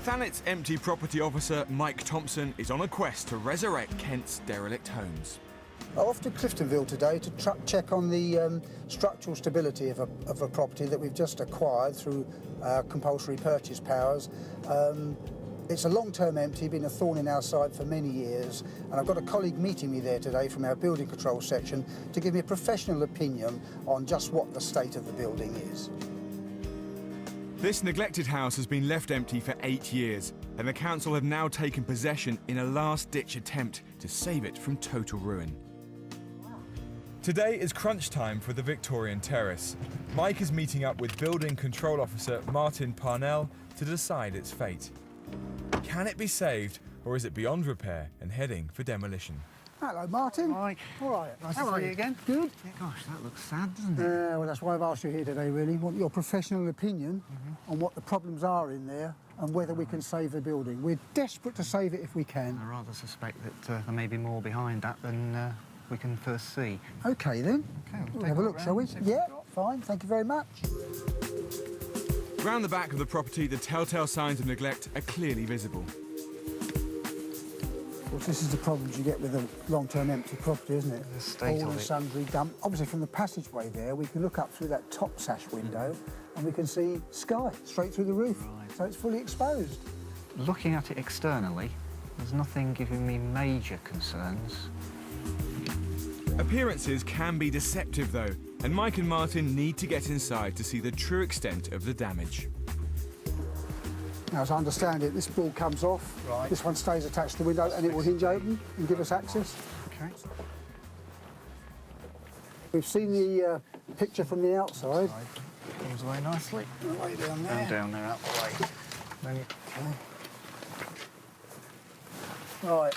Thanet's empty property officer Mike Thompson is on a quest to resurrect Kent's derelict homes. Off to Cliftonville today to check on the structural stability of a property that we've just acquired through compulsory purchase powers. It's a long-term empty, been a thorn in our side for many years, and I've got a colleague meeting me there today from our building control section to give me a professional opinion on just what the state of the building is. This neglected house has been left empty for 8 years, and the council have now taken possession in a last-ditch attempt to save it from total ruin. Today is crunch time for the Victorian Terrace. Mike is meeting up with building control officer Martin Parnell to decide its fate. Can it be saved, or is it beyond repair and heading for demolition? Hello, Martin. Hi. All right. Nice to see you again. Good. Yeah, gosh, that looks sad, doesn't it? Well, that's why I've asked you here today, really. Want your professional opinion on what the problems are in there and whether we can save the building. We're desperate to save it if we can. I rather suspect that there may be more behind that than we can first see. OK, then. OK, We'll have a look, shall we? Yeah, fine. Thank you very much. Round the back of the property, the telltale signs of neglect are clearly visible. Of course, this is the problems you get with a long-term empty property, isn't it? The state All of and it. sundry dump. Obviously, from the passageway there, we can look up through that top sash window and we can see sky straight through the roof. Right. So it's fully exposed. Looking at it externally, there's nothing giving me major concerns. Appearances can be deceptive, though, and Mike and Martin need to get inside to see the true extent of the damage. Now, as I understand it, this board comes off. Right. This one stays attached to the window and it will hinge open and give us access. OK. We've seen the picture from the outside. Comes away nicely. Way down there. And down there, out the way. Then you... Right.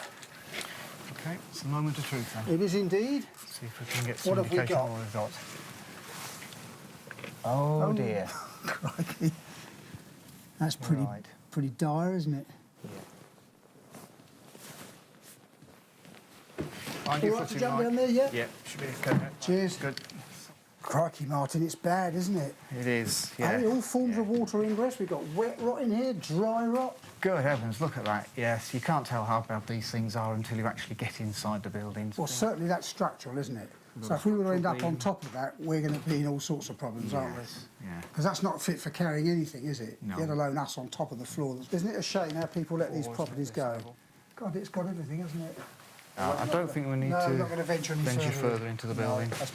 OK, it's the moment of truth then. It is indeed. Let's see if we can get some What have we indication got? of what we've got. Oh, dear. Crikey. That's Right. pretty dire, isn't it? Find All your right to footing, jump Mike. down there, yeah? Yeah, should be OK. Cheers. Good. Crikey, Martin, it's bad, isn't it? It is, yeah. All forms of water ingress. We've got wet rot in here, dry rot. Good heavens, look at that. Yes, you can't tell how bad these things are until you actually get inside the buildings. Well, certainly that's structural, isn't it? So if we were to end up on top of that, we're going to be in all sorts of problems, aren't we? Yeah. Because that's not fit for carrying anything, is it? No. Let alone us on top of the floor. Isn't it a shame how people let these properties go? God, it's got everything, hasn't it? I don't think we need No, to we're not going to venture any further into the building. No,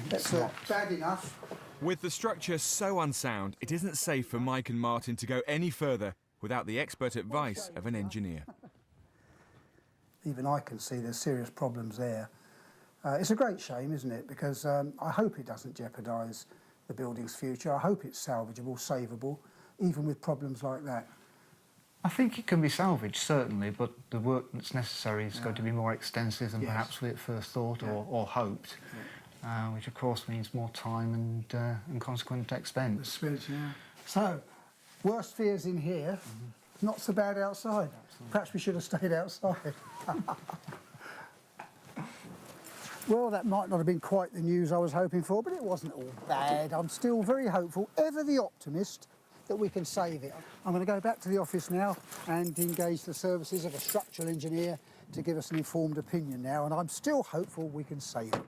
that's bad enough. With the structure so unsound, it isn't safe for Mike and Martin to go any further without the expert advice of an engineer. Even I can see there's serious problems there. It's a great shame, isn't it? Because I hope it doesn't jeopardise the building's future. I hope it's salvageable, savable, even with problems like that. I think it can be salvaged, certainly, but the work that's necessary is going to be more extensive than perhaps we at first thought or hoped, which of course means more time and consequent expense. So, worst fears in here, not so bad outside. Absolutely. Perhaps we should have stayed outside. Well, that might not have been quite the news I was hoping for, but it wasn't all bad. I'm still very hopeful, ever the optimist, that we can save it. I'm going to go back to the office now and engage the services of a structural engineer to give us an informed opinion now, and I'm still hopeful we can save it.